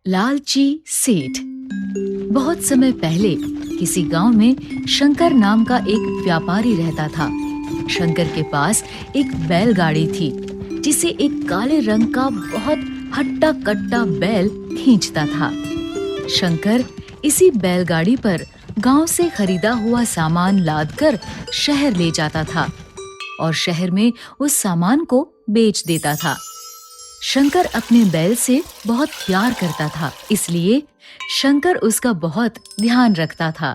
लालची सेठ। बहुत समय पहले किसी गांव में शंकर नाम का एक व्यापारी रहता था। शंकर के पास एक बैलगाड़ी थी जिसे एक काले रंग का बहुत हट्टा कट्टा बैल खींचता था। शंकर इसी बैलगाड़ी पर गांव से खरीदा हुआ सामान लादकर शहर ले जाता था और शहर में उस सामान को बेच देता था। शंकर अपने बैल से बहुत प्यार करता था, इसलिए शंकर उसका बहुत ध्यान रखता था।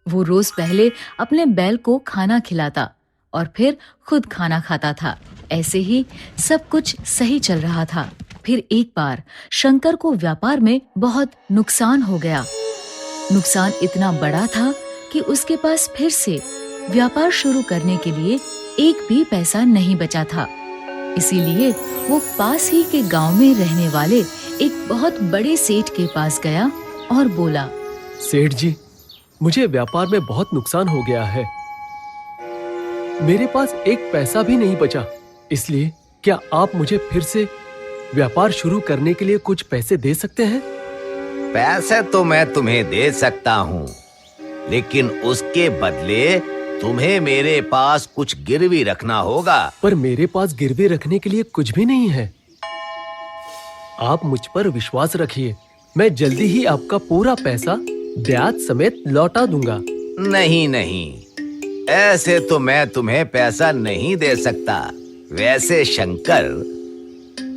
वो रोज पहले अपने बैल को खाना खिलाता और फिर खुद खाना खाता था। ऐसे ही सब कुछ सही चल रहा था। फिर एक बार शंकर को व्यापार में बहुत नुकसान हो गया। नुकसान इतना बड़ा था कि उसके पास फिर से व्यापार शुरू करने के लिए एक भी पैसा नहीं बचा था। इसीलिए वो पास ही के गांव में रहने वाले एक बहुत बड़े सेठ के पास गया और बोला, सेठ जी, मुझे व्यापार में बहुत नुकसान हो गया है। मेरे पास एक पैसा भी नहीं बचा, इसलिए क्या आप मुझे फिर से व्यापार शुरू करने के लिए कुछ पैसे दे सकते हैं? पैसे तो मैं तुम्हें दे सकता हूँ, लेकिन उसके बदले तुम्हें मेरे पास कुछ गिरवी रखना होगा। पर मेरे पास गिरवी रखने के लिए कुछ भी नहीं है। आप मुझ पर विश्वास रखिए, मैं जल्दी ही आपका पूरा पैसा ब्याज समेत लौटा दूंगा। नहीं नहीं, ऐसे तो मैं तुम्हें पैसा नहीं दे सकता। वैसे शंकर,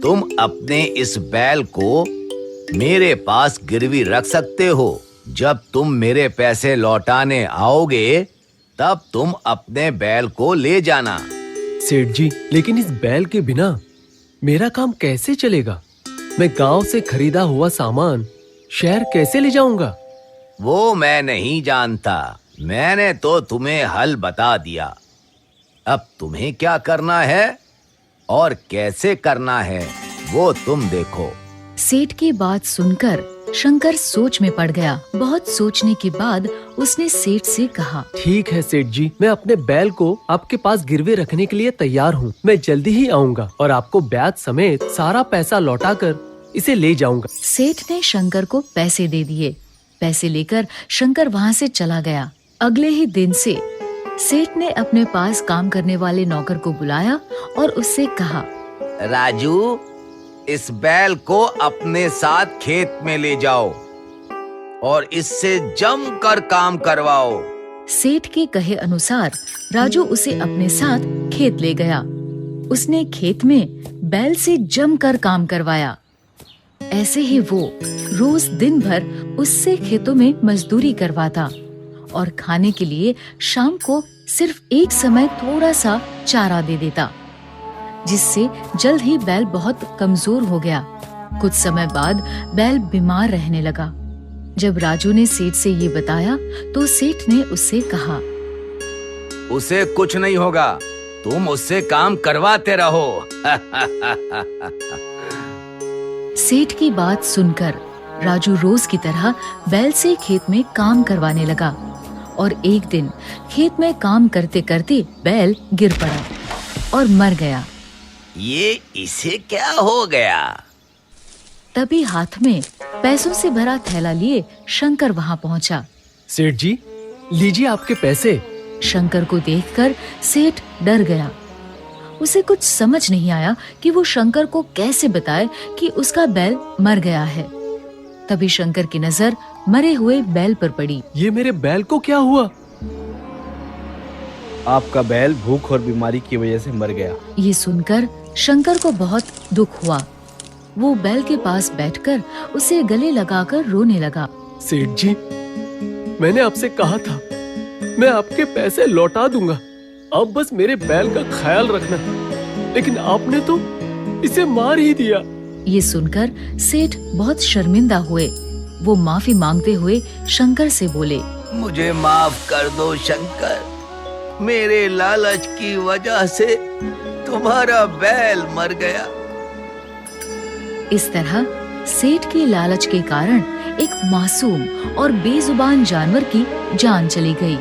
तुम अपने इस बैल को मेरे पास गिरवी रख सकते हो। जब तुम मेरे पैसे लौटाने आओगे तब तुम अपने बैल को ले जाना। सेठ जी, लेकिन इस बैल के बिना मेरा काम कैसे चलेगा? मैं गांव से खरीदा हुआ सामान शहर कैसे ले जाऊंगा? वो मैं नहीं जानता, मैंने तो तुम्हें हल बता दिया। अब तुम्हें क्या करना है और कैसे करना है वो तुम देखो। सेठ की बात सुनकर शंकर सोच में पड़ गया। बहुत सोचने के बाद उसने सेठ से कहा, ठीक है सेठ जी, मैं अपने बैल को आपके पास गिरवे रखने के लिए तैयार हूँ। मैं जल्दी ही आऊँगा और आपको ब्याज समेत सारा पैसा लौटाकर इसे ले जाऊंगा। सेठ ने शंकर को पैसे दे दिए। पैसे लेकर शंकर वहाँ से चला गया। अगले ही दिन से सेठ ने अपने पास काम करने वाले नौकर को बुलाया और उससे कहा, राजू, इस बैल को अपने साथ खेत में ले जाओ और इससे जमकर काम करवाओ। सेठ के कहे अनुसार राजू उसे अपने साथ खेत ले गया। उसने खेत में बैल से जमकर काम करवाया। ऐसे ही वो रोज दिन भर उससे खेतों में मजदूरी करवाता और खाने के लिए शाम को सिर्फ एक समय थोड़ा सा चारा दे देता, जिससे जल्द ही बैल बहुत कमजोर हो गया। कुछ समय बाद बैल बीमार रहने लगा। जब राजू ने सेठ से ये बताया तो सेठ ने उससे कहा, उसे कुछ नहीं होगा, तुम उससे काम करवाते रहो। सेठ की बात सुनकर राजू रोज की तरह बैल से खेत में काम करवाने लगा और एक दिन खेत में काम करते करते बैल गिर पड़ा और मर गया। ये इसे क्या हो गया? तभी हाथ में पैसों से भरा थैला लिए शंकर वहाँ पहुँचा। सेठ जी, लीजिए आपके पैसे। शंकर को देखकर सेठ डर गया। उसे कुछ समझ नहीं आया कि वो शंकर को कैसे बताए कि उसका बैल मर गया है। तभी शंकर की नजर मरे हुए बैल पर पड़ी। ये मेरे बैल को क्या हुआ? आपका बैल भूख और बीमारी की वजह से मर गया। ये सुनकर शंकर को बहुत दुख हुआ। वो बैल के पास बैठकर उसे गले लगाकर रोने लगा। सेठ जी, मैंने आपसे कहा था मैं आपके पैसे लौटा दूंगा, अब बस मेरे बैल का ख्याल रखना, लेकिन आपने तो इसे मार ही दिया। ये सुनकर सेठ बहुत शर्मिंदा हुए। वो माफी मांगते हुए शंकर से बोले, मुझे माफ कर दो शंकर, मेरे लालच की वजह से तुम्हारा बैल मर गया। इस तरह सेठ के लालच के कारण एक मासूम और बेजुबान जानवर की जान चली गई।